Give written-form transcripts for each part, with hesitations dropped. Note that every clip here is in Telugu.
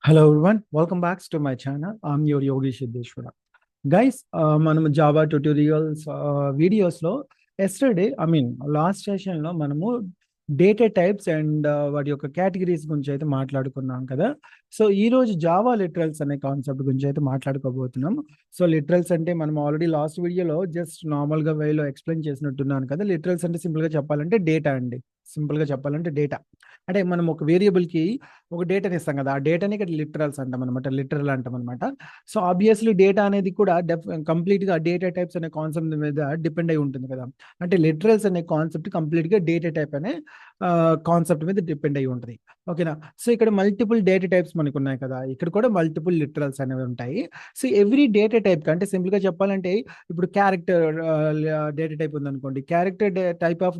Hello everyone, welcome back to my channel. I'm your Yogi Siddheshwara. Guys, మనం జావా ట్యూటోరియల్స్ వీడియోస్లో లాస్ట్ సెషన్లో మనము డేటా టైప్స్ అండ్ వాటి యొక్క కేటగిరీస్ గురించి అయితే మాట్లాడుకున్నాం కదా. సో ఈ రోజు జావా లిటరల్స్ అనే కాన్సెప్ట్ గురించి అయితే మాట్లాడుకోబోతున్నాం. సో లిటరల్స్ అంటే మనం ఆల్రెడీ లాస్ట్ వీడియోలో జస్ట్ నార్మల్గా వేలో ఎక్స్ప్లెయిన్ చేసినట్టున్నాను కదా. లిటరల్స్ అంటే సింపుల్గా చెప్పాలంటే డేటా అండి. సింపుల్గా చెప్పాలంటే డేటా అంటే మనం ఒక వేరియబుల్కి ఒక డేటాని ఇస్తాం కదా, ఆ డేటాని ఇక్కడ లిటరల్స్ అంటాం అనమాట, లిటరల్ అంటాం అనమాట. సో ఆబ్వియస్లీ డేటా అనేది కూడా కంప్లీట్ గా డేటా టైప్స్ అనే కాన్సెప్ట్ మీద డిపెండ్ అయి ఉంటుంది కదా. అంటే లిటరల్స్ అనే కాన్సెప్ట్ కంప్లీట్ గా డేటా టైప్ అనే కాన్సెప్ట్ మీద డిపెండ్ అయి ఉంటుంది. ఓకేనా. సో ఇక్కడ మల్టిపుల్ డేటా టైప్స్ మనకు ఉన్నాయి కదా, ఇక్కడ కూడా మల్టిపుల్ లిటరల్స్ అనేవి ఉంటాయి. సో ఎవ్రీ డేటా టైప్ అంటే సింపుల్ గా చెప్పాలంటే ఇప్పుడు క్యారెక్టర్ డేటా టైప్ ఉందనుకోండి, క్యారెక్టర్ టైప్ ఆఫ్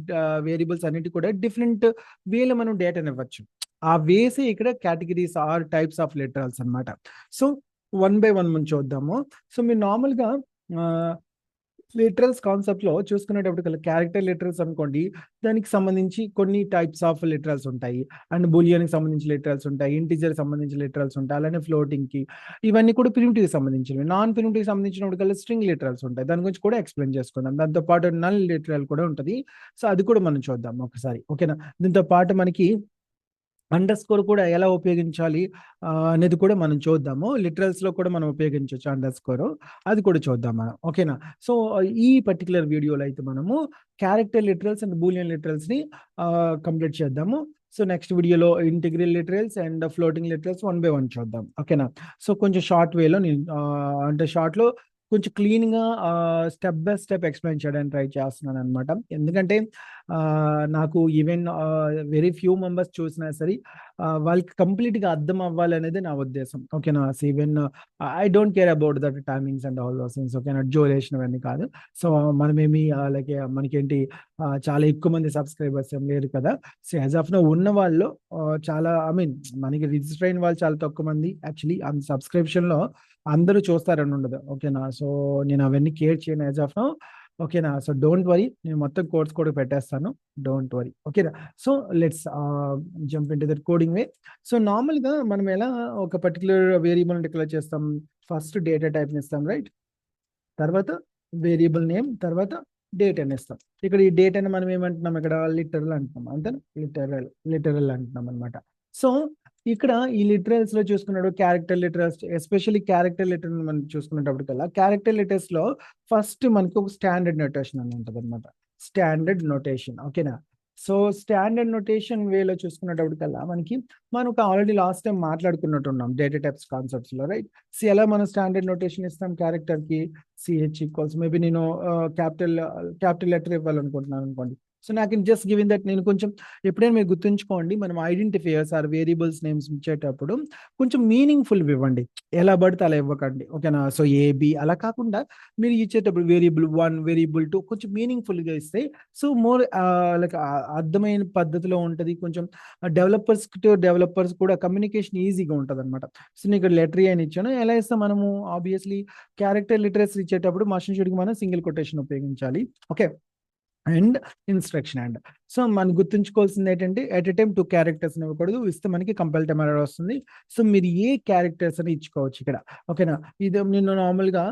వేరియబుల్స్ అన్నిటి కూడా డిఫరెంట్ వేలో మనం డేటాని ఇవ్వచ్చు. ఆ వేసే ఇక్కడ categories or types of literals అన్నమాట. సో వన్ బై వన్ మనం చూద్దాము. సో మీరు నార్మల్గా లిటరల్స్ కాన్సెప్ట్ లో చూసుకునేటప్పుడు క్యారెక్టర్ లిటరల్స్ అనుకోండి, దానికి సంబంధించి కొన్ని టైప్స్ ఆఫ్ లిటరల్స్ ఉంటాయి. అండ్ బులియన్ కి సంబంధించి లిటరల్స్ ఉంటాయి, ఇంటిజర్ సంబంధించి లిటరల్స్ ఉంటాయి, అలానే ఫ్లోటింగ్ కి. ఇవన్నీ కూడా ప్రిమిటివ్ కి సంబంధించినవి. నాన్ ప్రిమిటివ్ కి సంబంధించినప్పుడు స్ట్రింగ్ లిటరల్స్ ఉంటాయి, దాని గురించి కూడా ఎక్స్ప్లెయిన్ చేసుకుందాం. దాంతో పాటు నల్ లిటరల్ కూడా ఉంటుంది. సో అది కూడా మనం చూద్దాం ఒకసారి. ఓకేనా. దీంతో పాటు మనకి అండర్ స్కోర్ కూడా ఎలా ఉపయోగించాలి అనేది కూడా మనం చూద్దాము. లిటరల్స్ లో కూడా మనం ఉపయోగించవచ్చు అండర్ స్కోర్, అది కూడా చూద్దాం మనం. ఓకేనా. సో ఈ పర్టికులర్ వీడియోలో అయితే మనము character literals and Boolean literals ని కంప్లీట్ చేద్దాము. సో నెక్స్ట్ వీడియోలో integral literals and floating literals one by one చూద్దాం. ఓకేనా. సో కొంచెం షార్ట్ వేలో నేను అంటే షార్ట్ లో కొంచెం క్లీన్ గా స్టెప్ బై స్టెప్ ఎక్స్ప్లెయిన్ చేయడానికి ట్రై చేస్తున్నాను అనమాట. ఎందుకంటే నాకు ఈవెన్ వెరీ ఫ్యూ మెంబర్స్ చూసినా సరే వాళ్ళకి కంప్లీట్ గా అర్థం అవ్వాలి అనేది నా ఉద్దేశం. ఓకేనా. So even I don't care about that timings and all those things. ఓకేనా. డ్యూరేషన్ అవన్నీ కాదు. సో మనమేమి లైక్ మనకేంటి చాలా ఎక్కువ మంది సబ్స్క్రైబర్స్ ఏం లేరు కదా. సో యాజ్ ఆఫ్ నో ఉన్న వాళ్ళు చాలా మనకి రిజిస్టర్ అయిన వాళ్ళు చాలా తక్కువ మంది. యాక్చువల్లీ సబ్స్క్రిప్షన్ లో అందరూ చూస్తారని ఉండదు. ఓకేనా. సో నేను అవన్నీ కేర్ చేయను యాజ్ ఆఫ్ నో. ఓకేనా. సో డోంట్ వరీ, నేను మొత్తం కోర్స్ కూడా పెట్టేస్తాను. Don't worry. ఓకేనా. So let's jump in to that coding way. So normal గా మనం ఎలా ఒక పర్టికులర్ వేరియబుల్ డిక్లేర్ చేస్తాం. ఫస్ట్ డేటా టైప్ ని ఇస్తాం, రైట్. తర్వాత వేరియబుల్ నేమ్, తర్వాత డేట్ అని ఇస్తాం. ఇక్కడ ఈ డేట్ అని మనం ఏమంటున్నాం, ఇక్కడ లిటరల్ అంటున్నాం. అంతే, లిటరల్ అంటున్నాం అనమాట. సో ఇక్కడ ఈ లిటరల్స్ లో చూసుకున్నాడు క్యారెక్టర్ లిటరల్స్, ఎస్పెషల్లీ క్యారెక్టర్ లిటర్ మనం చూసుకునేటప్పుడు కల్లా క్యారెక్టర్ లిటర్స్ లో ఫస్ట్ మనకి ఒక స్టాండర్డ్ నోటేషన్ అని ఉంటుంది అనమాట. Standard notation. ఓకేనా. సో స్టాండర్డ్ నోటేషన్ వేలో చూసుకునేటప్పుడు కల్లా మనకు ఆల్రెడీ లాస్ట్ టైం మాట్లాడుకున్నట్టున్నాం డేటా టైప్స్ కాన్సెప్ట్స్ లో, రైట్. సో ఎలా మనం స్టాండర్డ్ నోటేషన్ ఇస్తాం క్యారెక్టర్ కి, సిహెచ్ ఈక్వల్స్ మేబీ నేను క్యాపిటల్ క్యాపిటల్ లెటర్ ఇవ్వాలనుకుంటున్నాను అనుకోండి. సో నాకు జస్ట్ గివింగ్ దట్ నేను కొంచెం ఎప్పుడైనా మీరు గుర్తుంచుకోండి, మనం ఐడెంటిఫైయర్స్ ఆర్ వేరియబుల్స్ నేమ్స్ ఇచ్చేటప్పుడు కొంచెం మీనింగ్ఫుల్ ఇవ్వండి. ఎలా పడితే అలా ఇవ్వకండి. ఓకేనా. సో ఏబి అలా కాకుండా మీరు ఇచ్చేటప్పుడు వేరియబుల్ 1, వేరియబుల్ 2 కొంచెం మీనింగ్ఫుల్ గా ఇస్తే సో మోర్ లైక్ అర్థమైన పద్ధతిలో ఉంటుంది. కొంచెం డెవలపర్స్ టు డెవలపర్స్ కూడా కమ్యూనికేషన్ ఈజీగా ఉంటుంది అనమాట. సో నేను ఇక్కడ లెటర్ అని ఇచ్చాను. ఎలా ఇస్తాం మనము, ఆబ్వియస్లీ క్యారెక్టర్ లిటరసీ ఇచ్చేటప్పుడు మషన్ షుడ్కి మనం సింగిల్ కొటేషన్ ఉపయోగించాలి. Okay. And instruction and. So మనం గుర్తుంచుకోవాల్సింది ఏంటంటే ఎట్ ఎ టైం 2 క్యారెక్టర్స్ ఇవ్వకూడదు. ఇస్తే మనకి కంపైల్ టైం ఎర్రర్ వస్తుంది. సో మీరు ఏ క్యారెక్టర్స్ అని ఇచ్చుకోవచ్చు ఇక్కడ. ఓకేనా. ఇది నేను నార్మల్గా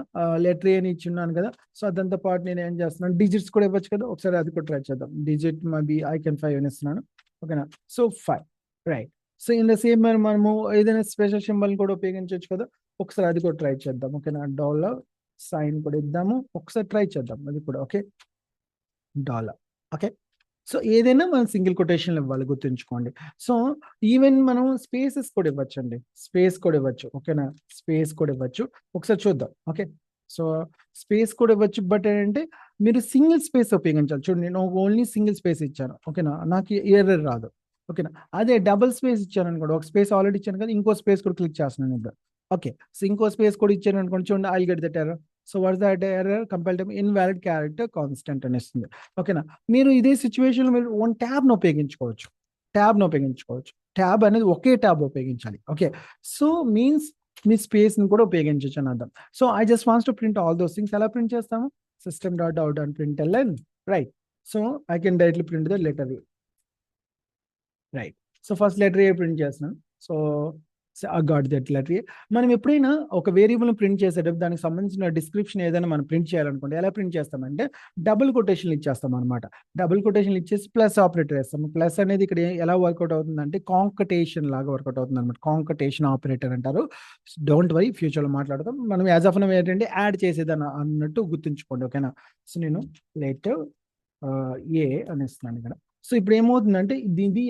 లెటర్ అని ఇచ్చున్నాను కదా. సో దాంతో పాటు నేను ఏం చేస్తున్నాను, డిజిట్స్ కూడా ఇవ్వచ్చు కదా. ఒకసారి అది కూడా ట్రై చేద్దాం. డిజిట్ మేబీ ఐ కెన్ 5 అని ఇస్తున్నాను. ఓకేనా. So 5, right. So in the same మనము ఏదైనా స్పెషల్ సింబల్ కూడా ఉపయోగించవచ్చు కదా. ఒకసారి అది కూడా ట్రై చేద్దాం. ఓకేనా. డాలర్ సైన్ కూడా ఇద్దాము. ఒకసారి ట్రై చేద్దాం అది కూడా. ఓకే. డాలర్. ఓకే. సో ఏదైనా మనం సింగిల్ కొటేషన్ ఇవ్వాలి, గుర్తుంచుకోండి. సో ఈవెన్ మనం స్పేసెస్ కూడా ఇవ్వచ్చు అండి. స్పేస్ కూడా ఇవ్వచ్చు. ఓకేనా. స్పేస్ కూడా ఇవ్వచ్చు. ఒకసారి చూద్దాం. ఓకే. సో స్పేస్ కూడా ఇవ్వచ్చు, బట్ ఏంటంటే మీరు సింగిల్ స్పేస్ ఉపయోగించాలి. చూడండి నేను ఓన్లీ సింగిల్ స్పేస్ ఇచ్చాను. ఓకేనా. నాకు ఎర్రర్ రాదు. ఓకేనా. అదే డబుల్ స్పేస్ ఇచ్చాను అనుకోండి, ఒక స్పేస్ ఆల్రెడీ ఇచ్చాను కదా, ఇంకో స్పేస్ కూడా క్లిక్ చేస్తున్నాను ఇప్పుడు. ఓకే. సో ఇంకో స్పేస్ కూడా ఇచ్చాను అనుకోండి, చూడండి I get that error. So what's that error, compile time invalid character constant అని ఇస్తుంది. ఓకేనా. మీరు ఇదే సిచ్యువేషన్ మీరు ఓన్ ట్యాబ్ను ఉపయోగించుకోవచ్చు. ట్యాబ్ అనేది ఒకే ట్యాబ్ ఉపయోగించాలి. ఓకే. సో మీన్స్ మీ స్పేస్ ని కూడా ఉపయోగించవచ్చు అని అర్థం. So I just wants to print all those things. ఎలా ప్రింట్ చేస్తాము, system dot out and print LN, right. So I can directly print the letter A, right. So first letter A print చేస్తున్నాను. So got that letter A. మనం ఎప్పుడైనా ఒక వేరియబుల్ని ప్రింట్ చేసేటప్పుడు దానికి సంబంధించిన డిస్క్రిప్షన్ ఏదైనా మనం ప్రింట్ చేయాలనుకోండి, ఎలా ప్రింట్ చేస్తామంటే డబుల్ కొటేషన్లు ఇచ్చేస్తాం అనమాట. డబుల్ కొటేషన్లు ఇచ్చేసి ప్లస్ ఆపరేటర్ వేస్తాం. ప్లస్ అనేది ఇక్కడ ఎలా వర్కౌట్ అవుతుందంటే కాంకటేషన్ లాగా వర్కౌట్ అవుతుంది అనమాట. కాంకటేషన్ ఆపరేటర్ అంటారు. డోంట్ వరీ, ఫ్యూచర్లో మాట్లాడతాం. మనం యాజ్ ఆఫ్ నౌ ఏంటంటే యాడ్ చేసేదని అన్నట్టు గుర్తుంచుకోండి, ఓకేనా. సో నేను లెటర్ ఏ అని ఇస్తున్నాను ఇక్కడ. సో ఇప్పుడు ఏమవుతుందంటే ఇది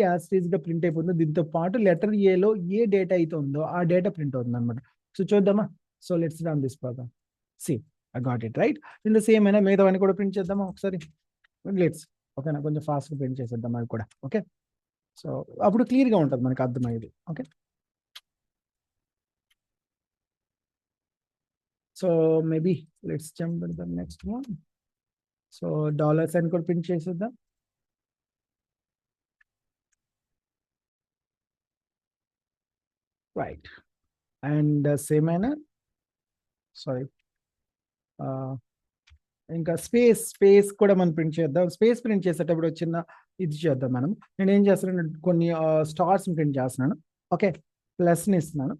గా ప్రింట్ అయిపోతుంది. దీంతో పాటు లెటర్ ఏలో ఏ డేటా అయితే ఉందో ఆ డేటా ప్రింట్ అవుతుంది అనమాట. సో చూద్దామా. So let's run this program. See I got it right. In the same అయినా మిగతావన్నీ కూడా ప్రింట్ చేద్దామా ఒకసారి. లెట్స్, ఓకేనా, కొంచెం ఫాస్ట్గా ప్రింట్ చేసేద్దాం అది కూడా. ఓకే, సో అప్పుడు క్లియర్గా ఉంటుంది మనకి అర్థమయ్యేది. Okay, so maybe let's jump to the next one. So dollar sign కూడా ప్రింట్ చేసేద్దాం. రైట్, అండ్ సేమ్ అయినా సారీ ఇంకా స్పేస్ కూడా మనం ప్రింట్ చేద్దాం. స్పేస్ ప్రింట్ చేసేటప్పుడు చిన్న ఇది చేద్దాం మనం. నేను ఏం చేస్తున్నాను, కొన్ని స్టార్స్ ప్రింట్ చేస్తున్నాను. ఓకే, ప్లస్ని ఇస్తున్నాను.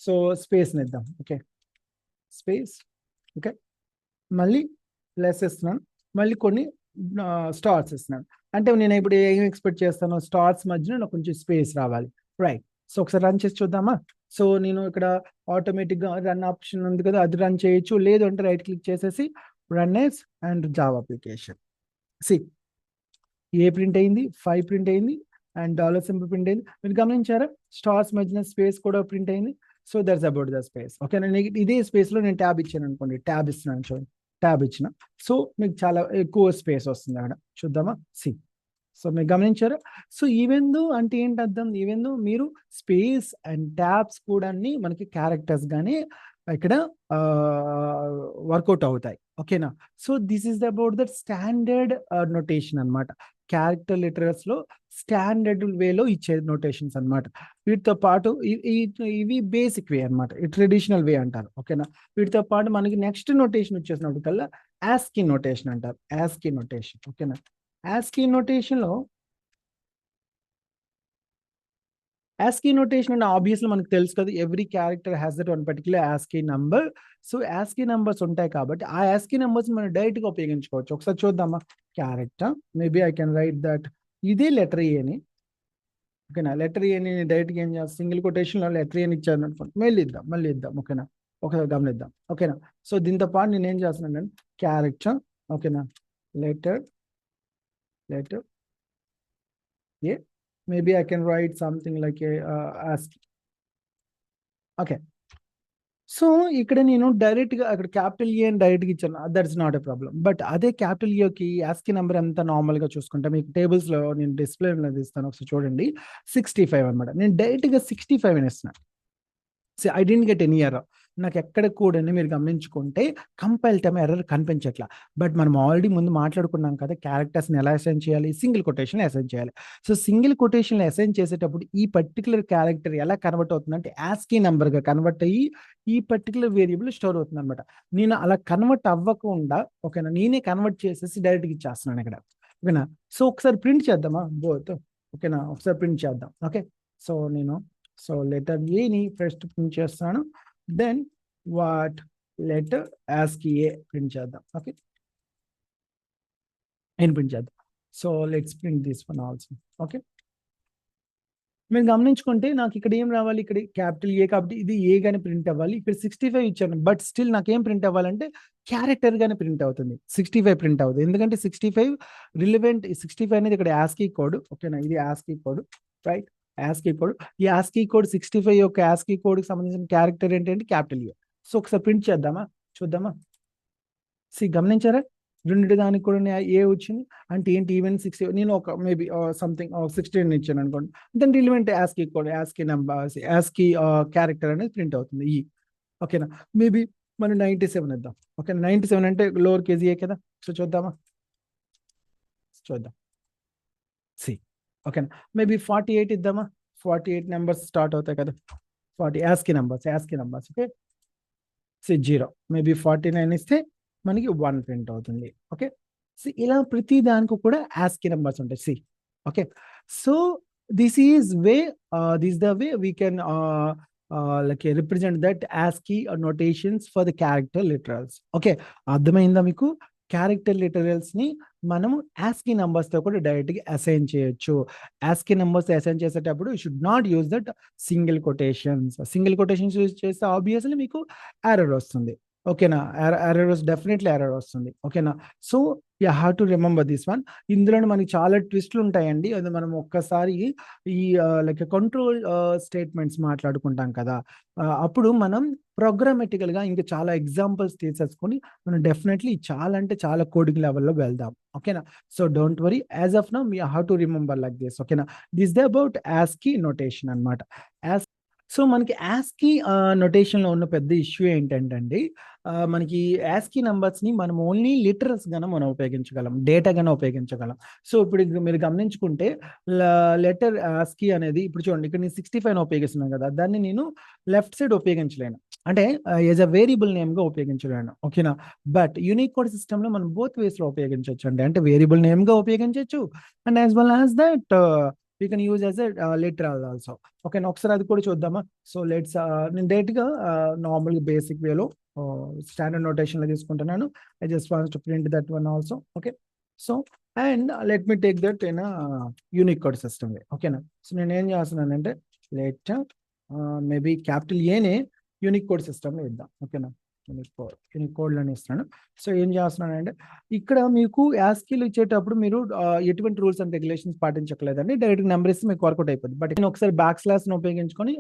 సో స్పేస్ని ఇద్దాం. Okay, space. ఓకే, మళ్ళీ ప్లస్ ఇస్తున్నాను, మళ్ళీ కొన్ని స్టార్స్ ఇస్తున్నాను. అంటే నేను ఇప్పుడు ఏం ఎక్స్పెక్ట్ చేస్తాను, స్టార్స్ మధ్యలో నాకు కొంచెం స్పేస్ రావాలి. రైట్, సో ఒకసారి రన్ చేసి చూద్దామా. సో నేను ఇక్కడ ఆటోమేటిక్గా రన్ ఆప్షన్ ఉంది కదా, అది రన్ చేయొచ్చు. లేదు అంటే రైట్ క్లిక్ చేసేసి run as and Java application. See A print అయింది, 5 ప్రింట్ అయింది, అండ్ డాలర్ సింబల్ ప్రింట్ అయింది. మీరు గమనించారా, స్టార్స్ మధ్యన స్పేస్ కూడా ప్రింట్ అయింది. So that's about the space. Okay, నేను ఇదే స్పేస్లో నేను ట్యాబ్ ఇచ్చాను అనుకోండి, ట్యాబ్ ఇస్తున్నాను చూడండి, ట్యాబ్ ఇచ్చిన. సో మీకు చాలా ఎక్కువ స్పేస్ వస్తుంది అక్కడ. చూద్దామా. సి, సో మీరు గమనించారా. సో ఈవెన్ దో అంటే ఏంటి అర్థం, ఈవెన్ దో మీరు స్పేస్ అండ్ ట్యాబ్స్ కూడా మనకి క్యారెక్టర్స్ గానీ ఇక్కడ వర్కౌట్ అవుతాయి. ఓకేనా. So this is about that standard notation అనమాట. క్యారెక్టర్ లెటర్స్ లో స్టాండర్డ్ వేలో ఇచ్చే నోటేషన్స్ అనమాట. వీటితో పాటు ఇవి బేసిక్ వే అనమాట, ఈ ట్రెడిషనల్ వే అంటారు. ఓకేనా. వీటితో పాటు మనకి నెక్స్ట్ నోటేషన్ వచ్చేసినప్పుడు కల్లా యాస్కీ నోటేషన్ అంటారు. ASCII notation. ఓకేనా. యాస్కీ నోటేషన్ లో ASCII notation అంటే ఆబ్వియస్లీ మనకు తెలుసు కదా, every character has that one particular ASCII number. So ASCII numbers ఉంటాయి కాబట్టి ఆ ASCII నంబర్స్ మనం డైరెక్ట్ గా ఉపయోగించుకోవచ్చు. ఒకసారి చూద్దామా. Character, maybe I can right that ఇదే లెటర్ ఏ అని. ఓకేనా, లెటర్ ఏని డైరెక్ట్గా ఏం చేస్తాం, సింగిల్ కొటేషన్ లో లెటర్ ఏని ఇచ్చాను అనుకోండి, మళ్ళీ ఇద్దాం. ఓకేనా, ఒకసారి గమనిద్దాం. ఓకేనా, సో దీంతో పాటు నేను ఏం చేస్తున్నాను, క్యారెక్టర్. ఓకేనా, letter A, maybe I can write something like a ASCII. Okay, so ఇక్కడ నేను డైరెక్ట్ గా అక్కడ క్యాపిటల్ ఏ అని డైరెక్ట్ గా ఇచ్చాను, that's not a problem. But అదే క్యాపిటల్ ఏకి ASCII నెంబర్ ఎంత నార్మల్ గా చూసుకుంటే మీకు టేబుల్స్ లో నేను డిస్ప్లే ఇస్తాను, ఒకసారి చూడండి. 65 అనమాట. నేను డైరెక్ట్ గా 65 అని ఇస్తున్నాను. I didn't get any error. నాకు ఎక్కడ కూడా మీరు గమనించుకుంటే కంపైల్ టైం ఎర్రర్ కనిపించట్లా. బట్ మనం ఆల్రెడీ ముందు మాట్లాడుకున్నాం కదా, క్యారెక్టర్స్ని ఎలా అసైన్ చేయాలి, సింగిల్ కొటేషన్ అసైన్ చేయాలి. సో సింగిల్ కొటేషన్లు అసైన్ చేసేటప్పుడు ఈ పర్టికులర్ క్యారెక్టర్ ఎలా కన్వర్ట్ అవుతుందంటే ASCII నంబర్గా కన్వర్ట్ అయ్యి ఈ పర్టికులర్ వేరియబుల్ స్టోర్ అవుతుంది అనమాట. నేను అలా కన్వర్ట్ అవ్వకుండా, ఓకేనా, నేనే కన్వర్ట్ చేసేసి డైరెక్ట్గా ఇచ్చేస్తున్నాను ఇక్కడ. ఓకేనా, సో ఒకసారి ప్రింట్ చేద్దామా బోత్. ఓకేనా, ఒకసారి ప్రింట్ చేద్దాం. ఓకే, సో నేను లెటర్ ఏని ఫస్ట్ ప్రింట్ చేస్తాను, దెన్ వాట్ లెటర్ ASCII ఏ ప్రింట్ చేద్దాం. ఓకే, నేను ప్రింట్ చేద్దాం. So let's print this one also. Okay, మీరు గమనించుకుంటే నాకు ఇక్కడ ఏం రావాలి, ఇక్కడ క్యాపిటల్ ఏ కాబట్టి ఇది ఏ గానే ప్రింట్ అవ్వాలి. ఇక్కడ 65 ఇచ్చాను, బట్ స్టిల్ నాకేం ప్రింట్ అవ్వాలంటే క్యారెక్టర్ గానే ప్రింట్ అవుతుంది, 65 ప్రింట్ అవుతుంది. ఎందుకంటే 65 రిలవెంట్, 65 అనేది ఇక్కడ ASCII కోడ్. ఓకేనా, ఇది ASCII code, right. ASCII code, ఈ ASCII కోడ్ 65 యొక్క ASCII కోడ్ కి సంబంధించిన క్యారెక్టర్ ఏంటంటే క్యాపిటల్ ఏ. సో ఒకసారి ప్రింట్ చేద్దామా, చూద్దామా. గమనించారా, రెండు దానికి కూడా ఏ వచ్చింది అంటే ఏంటి, ఈవెన్ 60 నేను ఒక మేబీ సంథింగ్ 16 ఇచ్చాను అనుకోండి, దాని relevant ASCII code, ASCII number, ASCII character అనేది ప్రింట్ అవుతుంది ఈ. ఓకేనా, మేబీ మనం 97 ఇద్దాం. ఓకే, 97 అంటే లోవర్ కేజీ ఏ కదా. సో చూద్దాం. ఓకేనా, మేబీ 48 ఇద్దామా. 48 నెంబర్స్ స్టార్ట్ అవుతాయి కదా, 40 ASCII నెంబర్స్. ఓకే, 0, మేబీ 49 ఇస్తే మనకి 1 ప్రింట్ అవుతుంది. ఓకే, సో ఇలా ప్రతి దానికి కూడా ASCII నెంబర్స్ ఉంటాయి. Okay, so this is way, this the way we can like represent that ASCII notations for the character literals. Okay, అర్థమైందా మీకు? క్యారెక్టర్ లిటరల్స్ ని మనము ASCII numbers తో కూడా డైరెక్ట్ గా అసైన్ చేయొచ్చు. ASCII numbers అసైన్ చేసేటప్పుడు you should not use that single quotations use చేస్తే ఆబ్వియస్లీ మీకు ఎర్రర్ వస్తుంది. ఓకేనా? డెఫినెట్లీ ఎర్రర్ వస్తుంది. ఓకేనా? So you have to remember this one. ఇందులో మనకి చాలా ట్విస్ట్లు ఉంటాయండి. అది మనం ఒక్కసారి ఈ లైక్ కంట్రోల్ స్టేట్మెంట్స్ మాట్లాడుకుంటాం కదా, అప్పుడు మనం ప్రోగ్రామెటికల్ గా ఇంకా చాలా ఎగ్జాంపుల్స్ తీసేసుకొని మనం డెఫినెట్లీ చాలా అంటే చాలా కోడింగ్ లెవెల్లో వెళ్దాం. ఓకేనా? So don't worry, as of now we have to remember like this. ఓకేనా? This they about ASCII notation అనమాట. సో మనకి ASCII నొటేషన్లో ఉన్న పెద్ద ఇష్యూ ఏంటంటే అండి, మనకి ASCII ని మనం ఓన్లీ లిటరల్స్ గానే మనం ఉపయోగించగలం, డేటా గానే ఉపయోగించగలం. సో ఇప్పుడు మీరు గమనించుకుంటే లెటర్ ASCII అనేది, ఇప్పుడు చూడండి ఇక్కడ నేను 65 ఉపయోగిస్తున్నాను కదా, దాన్ని నేను లెఫ్ట్ సైడ్ ఉపయోగించలేను, అంటే యాజ్ అ వేరియబుల్ నేమ్ గా ఉపయోగించలేను. ఓకేనా? బట్ యూనిక్ కోడ్ సిస్టమ్ లో మనం బోత్ వేస్ లో ఉపయోగించవచ్చు అండి. అంటే వేరియబుల్ నేమ్ గా ఉపయోగించవచ్చు and as well as that we can use as a literal also. ఓకేనా? ఒకసారి అది కూడా చూద్దామా? సో లెట్స్ నేను డైరెక్ట్గా నార్మల్ బేసిక్ వేలో స్టాండర్డ్ నోటేషన్లో తీసుకుంటున్నాను. I just want to print that one also. Okay, so and let me take that in unique code system way. ఓకేనా? సో నేను ఏం చేస్తున్నానంటే లెట్ మేబీ క్యాపిటల్ ఏనే యూనిక్ కోడ్ సిస్టమ్లో ఇద్దాం. ఓకేనా? యూనిక్ కోడ్లను ఇస్తున్నాను. సో ఏం చేస్తున్నానంటే ఇక్కడ మీకు యాస్కీలు ఇచ్చేటప్పుడు మీరు ఎటువంటి రూల్స్ అండ్ రెగ్యులేషన్స్ పాటించట్లేదండి, డైరెక్ట్ నెంబర్ ఇస్తే మీకు వర్కౌట్ అయిపోతుంది. బట్ నేను ఒకసారి బ్యాక్ స్లాష్ ఉపయోగించుకొని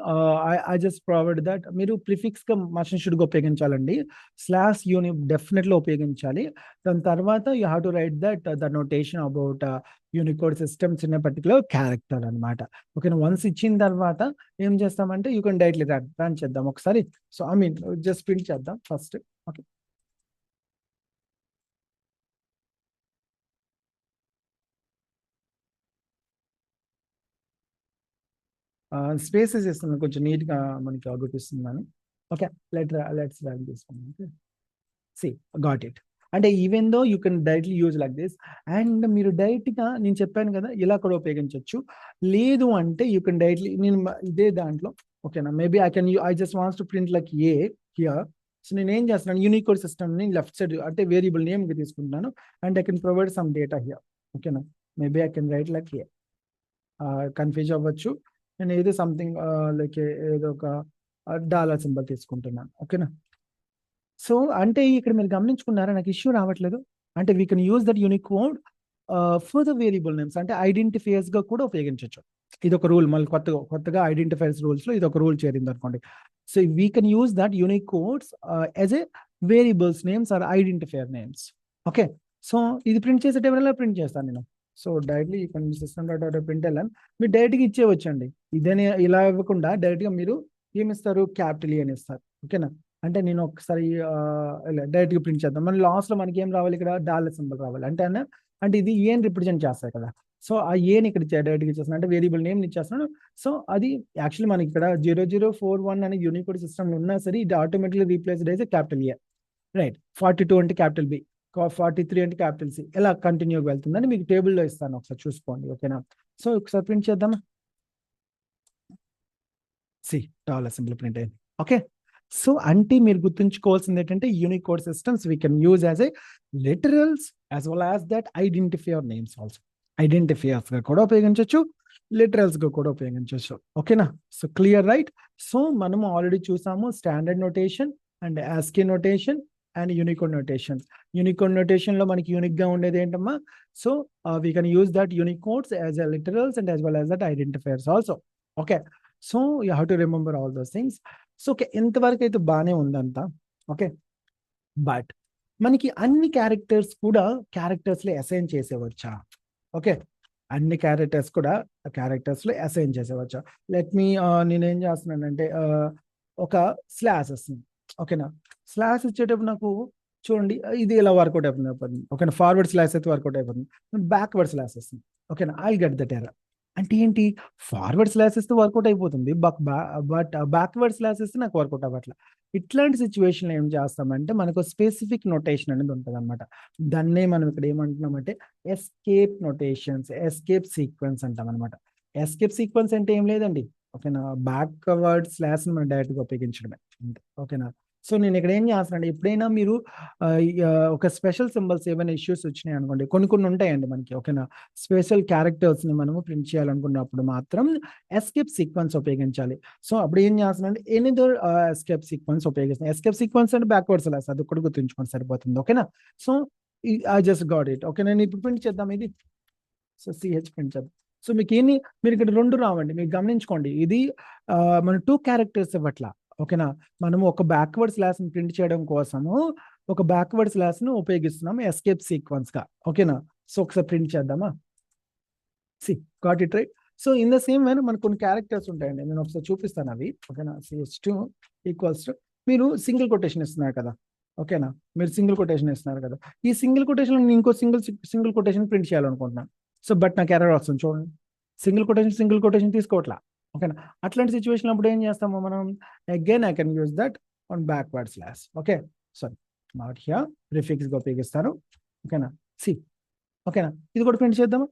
ఐ జస్ట్ ప్రొవైడ్ దట్ మీరు ప్రిఫిక్స్ గా మషన్ షుడ్గా ఉపయోగించాలండి. స్లాష్ యూని డెఫినెట్లీ ఉపయోగించాలి. దాని తర్వాత you have to write that the notation about unicode systems in particular character అనమాట. ఓకేనా? వన్స్ ఇచ్చిన తర్వాత ఏం చేస్తామంటే యూ కెన్ డైరెక్ట్లీ రన్ చేద్దాం ఒకసారి. So I mean just print చేద్దాం ఫస్ట్. ఓకే, స్పేసెస్ ఇస్తున్నాను కొంచెం నీట్ గా మనకి అగుపిస్తున్నాను. ఓకే, లెట్స్ రన్ తీసుకున్నాం. See got it. అంటే even though you can directly use like this, and మీరు డైరెక్ట్ గా నేను చెప్పాను కదా ఇలా కూడా ఉపయోగించవచ్చు. లేదు అంటే యూ కెన్ డైరెక్ట్లీ నేను ఇదే దాంట్లో, ఓకేనా, maybe I just wants to print like A here. So నేను ఏం చేస్తున్నాను, యూనికోడ్ సిస్టమ్ ని లెఫ్ట్ సైడ్ అంటే వేరియబుల్ నేమ్ కి తీసుకుంటున్నాను and I can provide some data here. ఓకేనా? Maybe I can write like A, confuse అవ్వచ్చు. నేను ఏదో సంథింగ్ లైక్ ఏదో ఒక డాలర్ సింబల్ తీసుకుంటున్నాను. ఓకేనా? సో అంటే ఇక్కడ మీరు గమనించుకున్నారా, నాకు ఇష్యూ రావట్లేదు. అంటే we can use that unique code for the variable names, అంటే ఐడెంటిఫైయర్స్ గా కూడా ఉపయోగించవచ్చు. ఇది ఒక రూల్, మళ్ళీ కొత్తగా ఐడెంటిఫైర్స్ రూల్స్ లో ఇది ఒక రూల్ చేరింది అనుకోండి. So we can use that unique codes as a variables names or identifier names. Okay, so ఇది ప్రింట్ చేసేటప్పుడు ప్రింట్ చేస్తాను నేను. So directly system dot print వెళ్ళాను, మీరు డైరెక్ట్గా ఇచ్చేవచ్చండి. ఇదేనే ఇలా ఇవ్వకుండా డైరెక్ట్గా మీరు ఏమి ఇస్తారు, క్యాపిటల్ అని ఇస్తారు. ఓకేనా? అంటే నేను ఒకసారి డైరెక్ట్గా ప్రింట్ చేద్దాం. మన లాస్ట్లో మనకి ఏం రావాలి, ఇక్కడ డాలర్ సింబల్ రావాలి. అంటే ఇది ఏని రిప్రజెంట్ చేస్తాయి కదా. సో ఆ ఏని ఇక్కడ డైరెక్ట్గా ఇచ్చేస్తున్నాను, అంటే వేరియబుల్ నేమ్ ఇచ్చేస్తున్నాను. సో అది యాక్చువల్లీ మనకి ఇక్కడ 0041 అనే యూనికోడ్ సిస్టమ్ ఉన్నా సరే ఇది ఆటోమేటిక్లీ రీప్లేస్డ్ అయితే క్యాపిటల్ ఏ, రైట్. 42 అంటే క్యాపిటల్ బి, 43 అంటే క్యాపిటల్ సి, ఎలా కంటిన్యూగా వెళ్తుందని మీకు టేబుల్లో ఇస్తాను, ఒకసారి చూసుకోండి. ఓకేనా? సో ఒకసారి ప్రింట్ చేద్దామా? సి డాలర్ సింబల్ ప్రింట్ అయింది. ఓకే, సో అంటే మీరు గుర్తుంచుకోవాల్సింది ఏంటంటే Unicode systems we can use as a literals as well as that identifier names also. Identifiers గా కూడా ఉపయోగించవచ్చు, లిటరల్స్ గా కూడా ఉపయోగించవచ్చు. ఓకేనా? So clear, right? సో మనము ఆల్రెడీ చూసాము standard notation and ASCII notation and Unicode notation. Unicode notation లో మనకి యూనిక్ గా ఉండేది ఏంటమ్మా? So we can use that unique codes as a literals and as well as that identifiers also. Okay, so you have to remember all those things. So okay, ఇంతవరకు అయితే బాగానే ఉందంతా. ఓకే, బట్ మనకి అన్ని క్యారెక్టర్స్ కూడా క్యారెక్టర్స్ లో అసైన్ చేసేవచ్చా? ఓకే, అన్ని క్యారెక్టర్స్ కూడా క్యారెక్టర్స్ లో అసైన్ చేసేవచ్చా? లెట్ మీ నేనేం చేస్తున్నానంటే ఒక స్లాష్ వస్తుంది. ఓకేనా? స్లాష్ ఇచ్చేటప్పుడు నాకు చూడండి ఇది ఇలా వర్కౌట్ అయిపోతుంది. ఓకేనా? ఫార్వర్డ్ స్లాష్ అయితే వర్కౌట్ అయిపోతుంది, బ్యాక్వర్డ్ స్లాష్ వస్తుంది. ఓకేనా? I get that error. అంటే ఏంటి, ఫార్వర్డ్ స్లాష్ ఇస్తే వర్కౌట్ అయిపోతుంది, బట్ బ్యాక్వర్డ్ స్లాష్ ఇస్తే నాకు వర్కౌట్ అవ్వట్లేదు. ఇట్లాంటి సిచ్యువేషన్ ఏం చేస్తామంటే మనకు స్పెసిఫిక్ నొటేషన్ అనేది ఉంటుంది అనమాట. దాన్నే మనం ఇక్కడ ఏమంటున్నామంటే ఎస్కేప్ నొటేషన్స్, ఎస్కేప్ సీక్వెన్స్ అంటాం అనమాట. ఎస్కేప్ సీక్వెన్స్ అంటే ఏం లేదండి, ఓకేనా. బ్యాక్వర్డ్ స్లాష్ని మనం డైరెక్ట్గా ఉపయోగించడమే అంతే. ఓకేనా. సో నేను ఇక్కడ ఏం చేస్తున్నాను, ఎప్పుడైనా మీరు ఒక స్పెషల్ సింబల్స్ ఏమైనా ఇష్యూస్ వచ్చినాయి అనుకోండి, కొన్ని కొన్ని ఉంటాయండి మనకి. ఓకేనా. స్పెషల్ క్యారెక్టర్స్ని మనము ప్రింట్ చేయాలనుకున్నప్పుడు మాత్రం ఎస్కేప్ సీక్వెన్స్ ఉపయోగించాలి. సో అప్పుడు ఏం చేస్తున్నాను, ఎనీదర్ ఎస్కేప్ సీక్వెన్స్ ఉపయోగిస్తాను. ఎస్కేప్ సీక్వెన్స్ అంటే బ్యాక్వర్డ్ స్లాష్, అది కూడా గుర్తుంచుకోండి సరిపోతుంది. ఓకేనా. So I just got it. Okay, నేను ఇప్పుడు ప్రింట్ చేద్దాం ఇది. సో సిహెచ్ ప్రింట్ చేద్దాం. సో మీకు ఏంటి, మీరు ఇక్కడ రెండు రావండి, మీరు గమనించుకోండి. ఇది మన 2 క్యారెక్టర్స్ ఇవ్వట్లా. ఓకేనా. మనము ఒక బ్యాక్వర్డ్ స్లాష్ ని ప్రింట్ చేయడం కోసము ఒక బ్యాక్వర్డ్ స్లాష్ ను ఉపయోగిస్తున్నాము ఎస్కేప్ సీక్వెన్స్ గా. ఓకేనా. సో ఒకసారి ప్రింట్ చేద్దామా. See got it right. So in the same way మనకు కొన్ని క్యారెక్టర్స్ ఉంటాయండి, నేను ఒకసారి చూపిస్తాను అవి. ఓకేనా. CH2 ఈక్వల్స్ టు, మీరు సింగిల్ కొటేషన్ ఇస్తున్నారు కదా. ఓకేనా. మీరు సింగిల్ కొటేషన్ ఇస్తున్నారు కదా, ఈ సింగిల్ కొటేషన్ నేను ఇంకో సింగిల్ కొటేషన్ ప్రింట్ చేయాలనుకుంటున్నాను. సో బట్ నాకు ఎర్రర్ వస్తుంది చూడండి, సింగిల్ కొటేషన్ తీసుకోవట్లా. ఓకేనా. అట్లాంటి సిచ్యువేషన్ అప్పుడు ఏం చేస్తాము మనం, again I can use that on backward slash. Okay. Sorry, not here, prefix గా ఉపయోగిస్తాను. ఓకేనా. సి. ఓకేనా. ఇది కూడా ప్రింట్ చేద్దామా.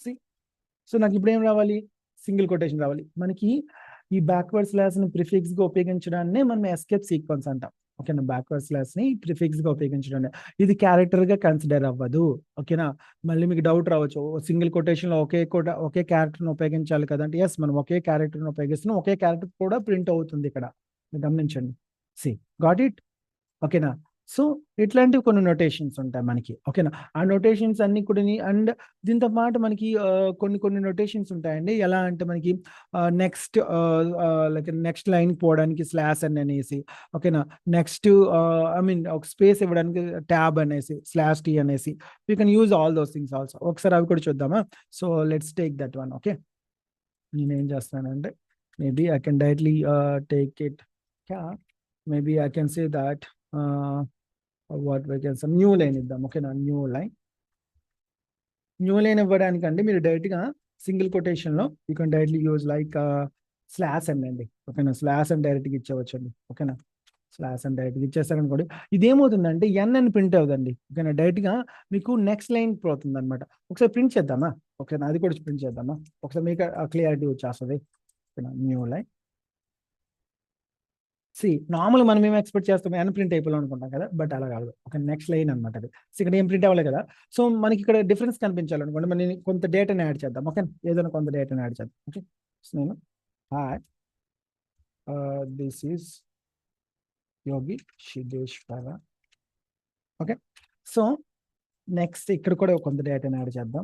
సి. సో నాకు ఇప్పుడు ఏం రావాలి, సింగిల్ కొటేషన్ రావాలి. మనకి ఈ బ్యాక్వర్డ్ స్లాష్ ని ప్రిఫిక్స్ గా ఉపయోగించడాన్ని మనం ఎస్కేప్ సీక్వెన్స్ అంటాం. ఓకేనా. బ్యాక్వర్డ్ స్లాష్ ని ప్రిఫిక్స్ గా ఉపయోగించడాన్ని, ఇది క్యారెక్టర్ గా కన్సిడర్ అవ్వదు. ఓకేనా. మళ్ళీ మీకు డౌట్ రావచ్చు, సింగిల్ కొటేషన్ లో ఒకే క్యారెక్టర్ ని ఉపయోగించాలి కదంటే, ఎస్ మనం ఒకే క్యారెక్టర్ ని ఉపయోగిస్తున్నాం, ఒకే క్యారెక్టర్ కూడా ప్రింట్ అవుతుంది ఇక్కడ, గమనించండి. See got it. ఓకేనా. సో ఇట్లాంటివి కొన్ని నొటేషన్స్ ఉంటాయి మనకి. ఓకేనా. ఆ నొటేషన్స్ అన్ని కూడా, అండ్ దీంతో పాటు మనకి కొన్ని నొటేషన్స్ ఉంటాయండి. ఎలా అంటే మనకి నెక్స్ట్ లైక్ నెక్స్ట్ లైన్ పోవడానికి స్లాష్ అని అనేసి. ఓకేనా. నెక్స్ట్ ఐ మీన్ ఒక స్పేస్ ఇవ్వడానికి ట్యాబ్ అనేసి, /t అనేసి. You can use all those things also. ఒకసారి అవి కూడా చూద్దామా. So let's take that one. Okay, నేను ఏం చేస్తానంటే, maybe I can directly take it. Maybe I can say that what why can some new line ఇద్దాం. ఓకేనా. న్యూ లైన్ ఇవ్వడానికి అండి మీరు డైరెక్ట్ గా సింగిల్ కొటేషన్ లో you can directly use like slash అండి. ఓకేనా. స్లాష్ అని డైరెక్ట్ గా ఇచ్చేవచ్చు అండి. ఓకేనా. స్లాష్ అని డైరెక్ట్ గా ఇచ్చేస్తారనుకోండి, ఇదేమవుతుందంటే ఎన్ అని ప్రింట్ అవుతుంది. ఓకేనా. డైరెక్ట్ గా మీకు నెక్స్ట్ లైన్ పోతుంది అనమాట. ఒకసారి ప్రింట్ చేద్దామా. ఓకేనా. అది కూడా ప్రింట్ చేద్దామా. ఒకసారి మీకు క్లియారిటీ వచ్చేస్తుంది. ఓకేనా. New line. సి నార్మల్ మనం ఏం ఎక్స్పెక్ట్ చేస్తాం, ఎన్ ప్రింట్ అయిపోవాలి అనుకుంటాం కదా, బట్ అలా కాదు. ఒక నెక్స్ట్ లైన్ అనమాట అది. సో ఇక్కడ ఏం ప్రింట్ అవ్వాలి కదా. సో మనకి ఇక్కడ డిఫరెన్స్ కనిపించాలనుకోండి, మనం కొంత డేటాని యాడ్ చేద్దాం. ఓకే, ఏదైనా కొంత డేటాని యాడ్ చేద్దాం. ఓకే, సో నేను this is Yogi Siddheshwara. Okay, so next ఇక్కడ కూడా కొంత డేటాని యాడ్ చేద్దాం.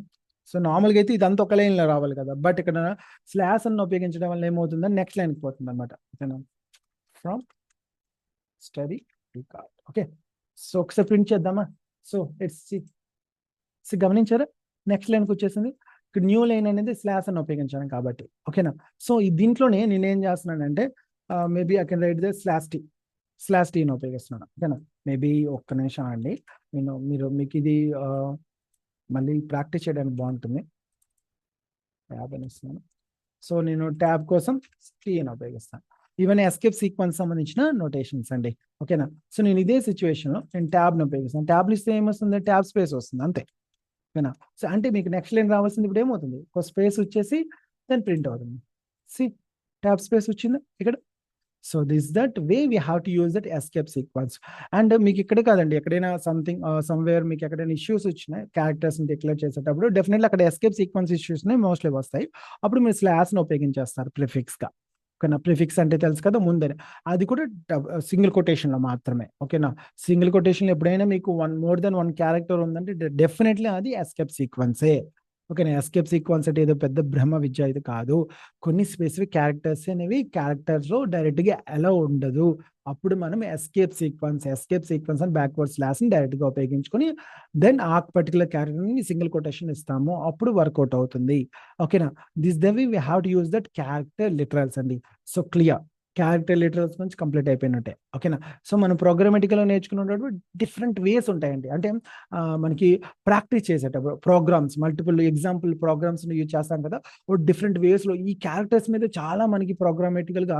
సో నార్మల్గా అయితే ఇదంతా ఒక లైన్లో రావాలి కదా, బట్ ఇక్కడ స్లాష్ అನ್ನು ఉపయోగించడం వల్ల ఏమవుతుందని నెక్స్ట్ లైన్కి పోతుంది అనమాట. ఓకేనా. From study record. Okay, so ఒకసారి ప్రింట్ చేద్దామా. సో ఇట్స్ గమనించారా, నెక్స్ట్ లైన్కి వచ్చేసింది. ఇక్కడ న్యూ లైన్ అనేది స్లాష్ అని ఉపయోగించాను కాబట్టి. ఓకేనా. సో దీంట్లోనే నేను ఏం చేస్తున్నానంటే, maybe I can right the /t ఉపయోగిస్తున్నాను. ఓకేనా. మేబీ ఒక్క నిమిషం అండి, మీకు ఇది మళ్ళీ ప్రాక్టీస్ చేయడానికి బాగుంటుంది. ట్యాబ్ అని ఇస్తున్నాను. సో నేను ట్యాబ్ కోసం టీ అని ఉపయోగిస్తాను. ఇవన్నీ ఎస్కేప్ సీక్వెన్స్ సంబంధించిన నోటేషన్స్ అండి. ఓకేనా. సో నేను ఇదే సిచ్యువేషన్లో నేను ట్యాబ్ని ఉపయోగిస్తాను. ట్యాబ్లు ఇస్తే ఏమొస్తుంది, ట్యాబ్ స్పేస్ వస్తుంది అంతే. ఓకేనా. సో అంటే మీకు నెక్స్ట్ లైన్ రావాల్సింది ఇప్పుడు ఏమవుతుంది, ఒక స్పేస్ వచ్చేసి దాన్ని ప్రింట్ అవుతుంది. సి ట్యాబ్ స్పేస్ వచ్చింది ఇక్కడ. So this that way we have to use that escape sequence. And మీకు ఇక్కడే కాదండి, ఎక్కడైనా సంథింగ్ సమ్వేర్ మీకు ఎక్కడైనా ఇష్యూస్ వచ్చినాయి క్యారెక్టర్స్ని డిక్లేర్ చేసేటప్పుడు, డెఫినెట్లీ అక్కడ ఎస్కేప్ సీక్వెన్స్ ఇష్యూస్ని మోస్ట్లీ వస్తాయి. అప్పుడు మీరు స్లాష్ని ఉపయోగించేస్తారు ప్రిఫిక్స్గా. ఓకేనా. ప్రిఫిక్స్ అంటే తెలుసు కదా ముందరే, అది కూడా సింగిల్ కొటేషన్లో మాత్రమే. ఓకేనా. సింగిల్ కొటేషన్లో ఎప్పుడైనా మీకు మోర్ దెన్ 1 క్యారెక్టర్ ఉందంటే డెఫినెట్లీ అది ఎస్కేప్ సీక్వెన్సే. ఓకేనా. ఎస్కేప్ సీక్వెన్స్ అంటే ఏదో పెద్ద బ్రహ్మ విద్య ఇది కాదు. కొన్ని స్పెసిఫిక్ క్యారెక్టర్స్ అనేవి క్యారెక్టర్స్లో డైరెక్ట్గా ఎలా ఉండదు, అప్పుడు మనం ఎస్కేప్ సీక్వెన్స్ అని బ్యాక్వర్డ్ స్లాష్ని డైరెక్ట్గా ఉపయోగించుకొని దెన్ ఆ పర్టికులర్ క్యారెక్టర్ని సింగిల్ కొటేషన్ ఇస్తాము, అప్పుడు వర్కౌట్ అవుతుంది. ఓకేనా. This the way we have to use that character literals అండి. సో క్లియర్, క్యారెక్టర్ లిటరల్స్ నుంచి కంప్లీట్ అయిపోయినట్టే. ఓకేనా. సో మనం ప్రోగ్రామేటిక్లో నేర్చుకున్నప్పుడు డిఫరెంట్ వేస్ ఉంటాయండి. అంటే మనకి ప్రాక్టీస్ చేసేటప్పుడు programs, multiple example programs use చేస్తాం కదా, డిఫరెంట్ వేస్లో ఈ క్యారెక్టర్స్ మీద చాలా మనకి ప్రోగ్రామేటికల్గా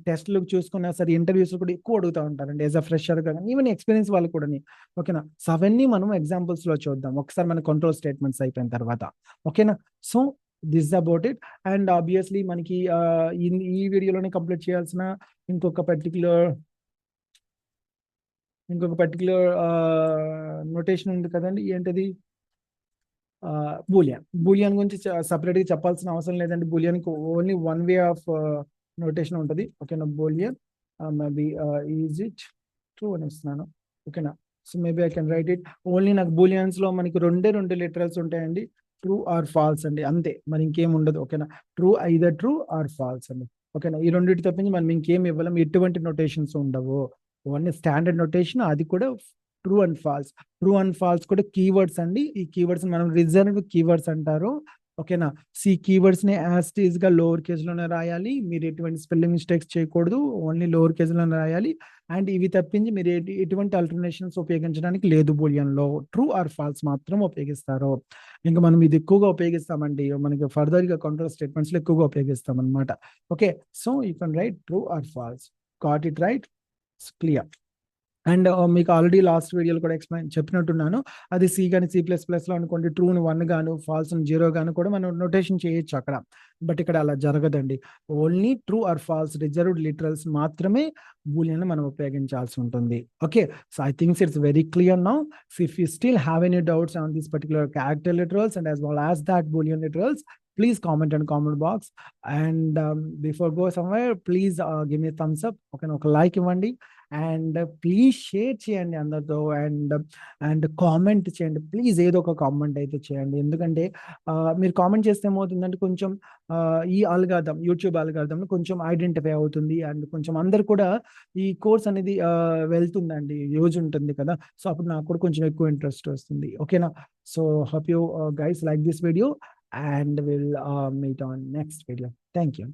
టెస్ట్లు చూసుకున్నా సరే, ఇంటర్వ్యూస్ కూడా ఎక్కువ అడుగుతూ ఉంటారండి యాజ్ అ ఫ్రెషర్ కానీ, ఈవెన్ ఎక్స్పీరియన్స్ వాళ్ళు కూడా. ఓకేనా. సో అవన్నీ మనం ఎగ్జాంపుల్స్లో చూద్దాం ఒకసారి మన కంట్రోల్ స్టేట్మెంట్స్ అయిపోయిన తర్వాత. ఓకేనా. So this about it. And obviously మనకి ఈ వీడియోలోనే కంప్లీట్ చేయాల్సిన ఇంకొక పర్టికులర్ నోటేషన్ ఉంది కదండి, ఏంటది? బూలియన్ గురించి సపరేట్గా చెప్పాల్సిన అవసరం లేదండి. బూలియన్కి only one way of notation ఉంటుంది. ఓకేనా? Boolean maybe is it true అని ఇస్తున్నాను. ఓకేనా? So maybe I can write it. Only నాకు బూలియన్స్ లో మనకి రెండు లిటరల్స్ ఉంటాయండి, ట్రూ ఆర్ ఫాల్స్ అండి, అంతే, మరి ఇంకేం ఉండదు. ఓకేనా? ఐదర్ ట్రూ ఆర్ ఫాల్స్ అండి. ఓకేనా? ఈ రెండింటి తప్పించి మనం ఇంకేం ఇవ్వలేం, ఎటువంటి నోటేషన్స్ ఉండవు. ఓన్లీ స్టాండర్డ్ నోటేషన్, అది కూడా true and false. True and false కూడా కీవర్డ్స్ అండి. ఈ కీవర్డ్స్ మనం రిజర్వ్ కీవర్డ్స్ అంటారు. ఓకేనా? సి కీవర్డ్స్ ని యాజ్ ఇట్ ఈస్ గా లోవర్ కేస్ లోనే రాయాలి. మీరు ఎటువంటి స్పెల్లింగ్ మిస్టేక్స్ చేయకూడదు, ఓన్లీ లోవర్ కేస్ లోనే రాయాలి. అండ్ ఇవి తప్పించి మీరు ఎటువంటి ఆల్టర్నేషన్స్ ఉపయోగించడానికి లేదు. బూలియన్ లో ట్రూ ఆర్ ఫాల్స్ మాత్రం ఉపయోగిస్తారు. ఇంకా మనం ఇది ఎక్కువగా ఉపయోగిస్తామండి, మనకి ఫర్దర్ గా కంట్రోల్ స్టేట్మెంట్స్ లో ఎక్కువగా ఉపయోగిస్తాం అనమాట. Okay, so you can write true or false. Got it right? Clear. And మీకు ఆల్రెడీ లాస్ట్ వీడియోలో కూడా చెప్పినట్టున్నాను, అది సి కానీ C++లో అనుకోండి, ట్రూని 1 గాను ఫాల్స్ని 0 గాను కూడా మనం నోటేషన్ చేయొచ్చు అక్కడ. బట్ ఇక్కడ అలా జరగదండి. Only true or false reserved literals మాత్రమే బూలియన్ మనం ఉపయోగించాల్సి ఉంటుంది. Okay, so I thinks it's very clear now. So if you still have any doubts on this particular character literals and as well as that boolean literals, please comment in comment box. And before go somewhere, please give me a thumbs up. Okay, ఒక లైక్ ఇవ్వండి. అండ్ ప్లీజ్ షేర్ చేయండి అందరితో. అండ్ కామెంట్ చేయండి ప్లీజ్, ఏదో ఒక కామెంట్ అయితే చేయండి. ఎందుకంటే మీరు కామెంట్ చేస్తే ఏమవుతుందంటే కొంచెం ఈ అల్గారిథం, యూట్యూబ్ అల్గారిథం కొంచెం ఐడెంటిఫై అవుతుంది. అండ్ కొంచెం అందరు కూడా ఈ కోర్స్ అనేది వెళ్తుందండి, యూజ్ ఉంటుంది కదా. సో అప్పుడు నాకు కూడా కొంచెం ఎక్కువ ఇంట్రెస్ట్ వస్తుంది. ఓకేనా? So hope you guys like this video and we'll meet on next video. Thank you.